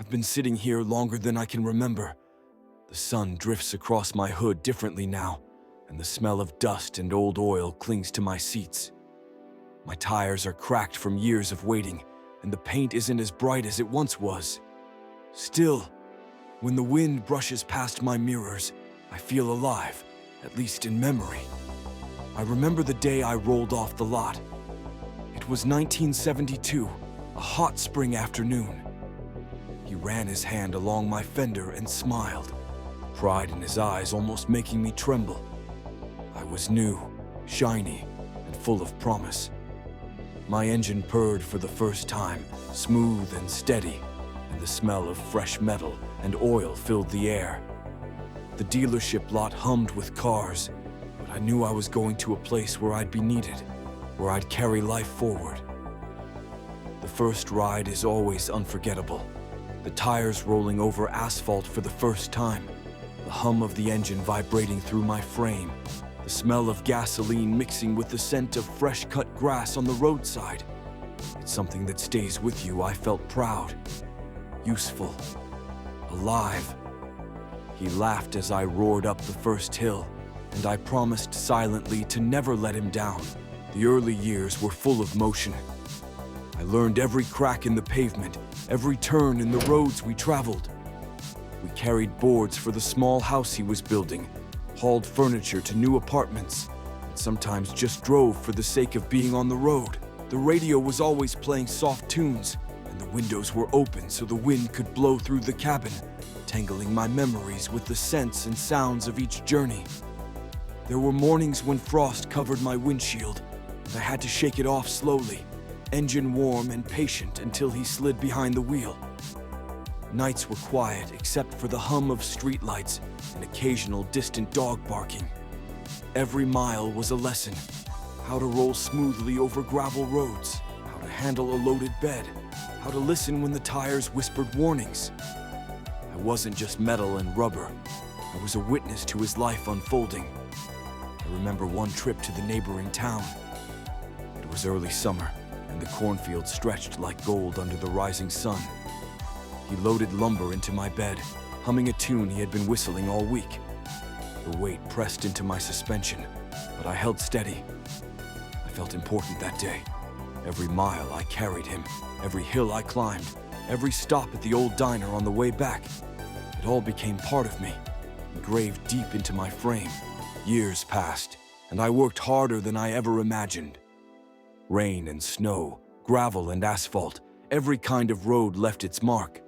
I've been sitting here longer than I can remember. The sun drifts across my hood differently now, and the smell of dust and old oil clings to my seats. My tires are cracked from years of waiting, and the paint isn't as bright as it once was. Still, when the wind brushes past my mirrors, I feel alive, at least in memory. I remember the day I rolled off the lot. It was 1972, a hot spring afternoon. He ran his hand along my fender and smiled, pride in his eyes almost making me tremble. I was new, shiny, and full of promise. My engine purred for the first time, smooth and steady, and the smell of fresh metal and oil filled the air. The dealership lot hummed with cars, but I knew I was going to a place where I'd be needed, where I'd carry life forward. The first ride is always unforgettable. The tires rolling over asphalt for the first time, the hum of the engine vibrating through my frame, the smell of gasoline mixing with the scent of fresh-cut grass on the roadside. It's something that stays with you. I felt proud, useful, alive. He laughed as I roared up the first hill, and I promised silently to never let him down. The early years were full of motion. I learned every crack in the pavement, every turn in the roads we traveled. We carried boards for the small house he was building, hauled furniture to new apartments, and sometimes just drove for the sake of being on the road. The radio was always playing soft tunes, and the windows were open so the wind could blow through the cabin, tangling my memories with the scents and sounds of each journey. There were mornings when frost covered my windshield, and I had to shake it off slowly, engine warm and patient until he slid behind the wheel. Nights were quiet except for the hum of streetlights and occasional distant dog barking. Every mile was a lesson: how to roll smoothly over gravel roads, how to handle a loaded bed, how to listen when the tires whispered warnings. I wasn't just metal and rubber. I was a witness to his life unfolding. I remember one trip to the neighboring town. It was early summer, and the cornfield stretched like gold under the rising sun. He loaded lumber into my bed, humming a tune he had been whistling all week. The weight pressed into my suspension, but I held steady. I felt important that day. Every mile I carried him, every hill I climbed, every stop at the old diner on the way back. It all became part of me, engraved deep into my frame. Years passed, and I worked harder than I ever imagined. Rain and snow, gravel and asphalt, every kind of road left its mark.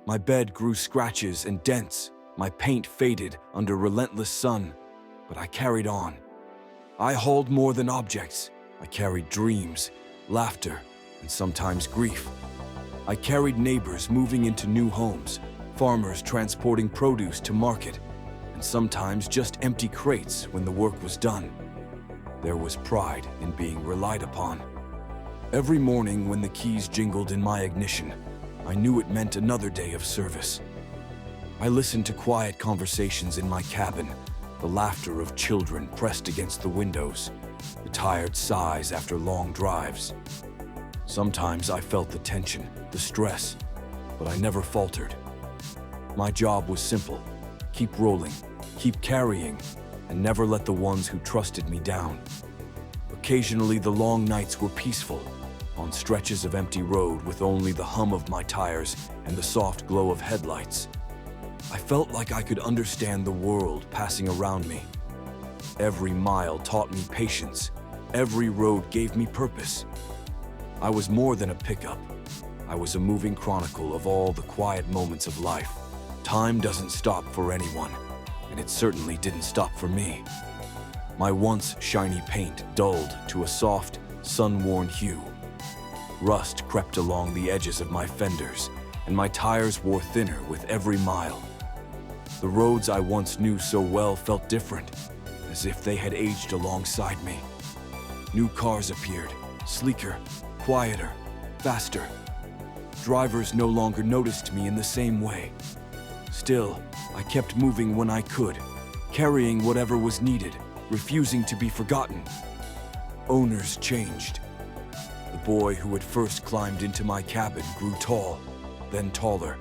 My bed grew scratches and dents, my paint faded under relentless sun, but I carried on. I hauled more than objects. I carried dreams, laughter, and sometimes grief. I carried neighbors moving into new homes, farmers transporting produce to market, and sometimes just empty crates when the work was done. There was pride in being relied upon. Every morning when the keys jingled in my ignition, I knew it meant another day of service. I listened to quiet conversations in my cabin, the laughter of children pressed against the windows, the tired sighs after long drives. Sometimes I felt the tension, the stress, but I never faltered. My job was simple: keep rolling, keep carrying, and never let the ones who trusted me down. Occasionally, the long nights were peaceful, on stretches of empty road with only the hum of my tires and the soft glow of headlights. I felt like I could understand the world passing around me. Every mile taught me patience. Every road gave me purpose. I was more than a pickup. I was a moving chronicle of all the quiet moments of life. Time doesn't stop for anyone, and it certainly didn't stop for me. My once shiny paint dulled to a soft, sun-worn hue. Rust crept along the edges of my fenders, and my tires wore thinner with every mile. The roads I once knew so well felt different, as if they had aged alongside me. New cars appeared, sleeker, quieter, faster. Drivers no longer noticed me in the same way. Still, I kept moving when I could, carrying whatever was needed, refusing to be forgotten. Owners changed. The boy who had first climbed into my cabin grew tall, then taller,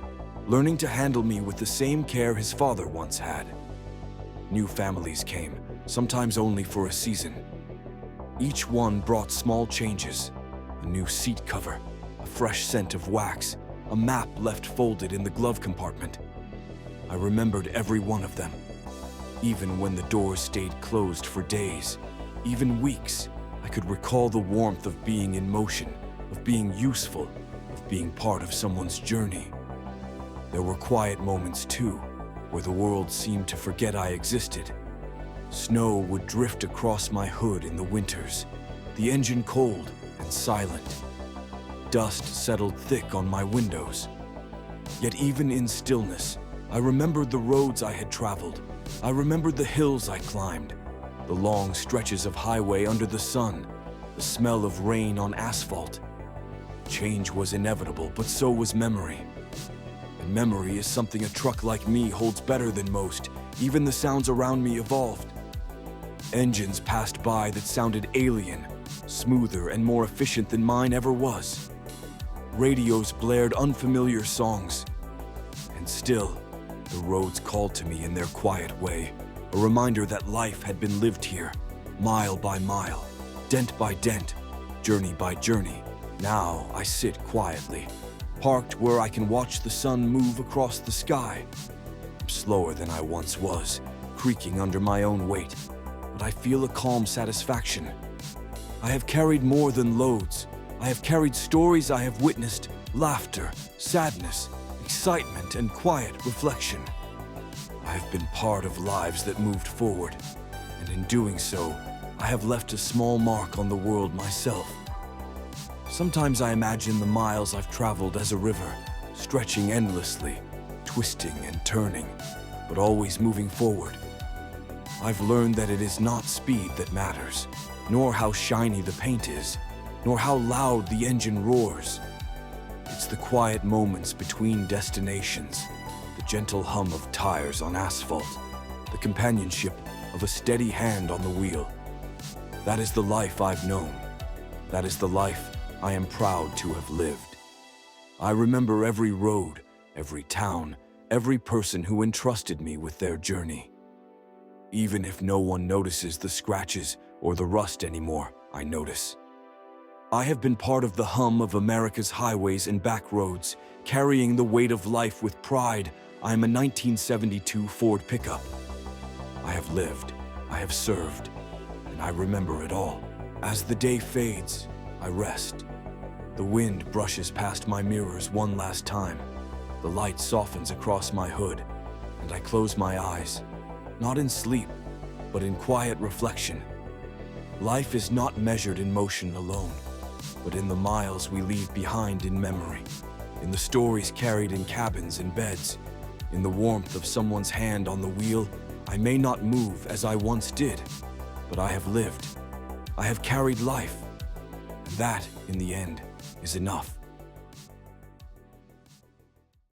learning to handle me with the same care his father once had. New families came, sometimes only for a season. Each one brought small changes: a new seat cover, a fresh scent of wax, a map left folded in the glove compartment. I remembered every one of them. Even when the doors stayed closed for days, even weeks, I could recall the warmth of being in motion, of being useful, of being part of someone's journey. There were quiet moments too, where the world seemed to forget I existed. Snow would drift across my hood in the winters, the engine cold and silent. Dust settled thick on my windows. Yet even in stillness, I remembered the roads I had traveled. I remembered the hills I climbed, the long stretches of highway under the sun, the smell of rain on asphalt. Change was inevitable, but so was memory. And memory is something a truck like me holds better than most. Even the sounds around me evolved. Engines passed by that sounded alien, smoother and more efficient than mine ever was. Radios blared unfamiliar songs. And still, the roads called to me in their quiet way, a reminder that life had been lived here, mile by mile, dent by dent, journey by journey. Now I sit quietly, parked where I can watch the sun move across the sky. I'm slower than I once was, creaking under my own weight, but I feel a calm satisfaction. I have carried more than loads. I have carried stories I have witnessed, laughter, sadness, excitement, and quiet reflection. I have been part of lives that moved forward, and in doing so, I have left a small mark on the world myself. Sometimes I imagine the miles I've traveled as a river, stretching endlessly, twisting and turning, but always moving forward. I've learned that it is not speed that matters, nor how shiny the paint is, nor how loud the engine roars. It's the quiet moments between destinations, the gentle hum of tires on asphalt, the companionship of a steady hand on the wheel. That is the life I've known. That is the life I am proud to have lived. I remember every road, every town, every person who entrusted me with their journey. Even if no one notices the scratches or the rust anymore, I notice. I have been part of the hum of America's highways and back roads, carrying the weight of life with pride. I am a 1972 Ford pickup. I have lived, I have served, and I remember it all. As the day fades, I rest. The wind brushes past my mirrors one last time. The light softens across my hood, and I close my eyes, not in sleep, but in quiet reflection. Life is not measured in motion alone, but in the miles we leave behind in memory, in the stories carried in cabins and beds, in the warmth of someone's hand on the wheel. I may not move as I once did, but I have lived. I have carried life, and that, in the end, is enough.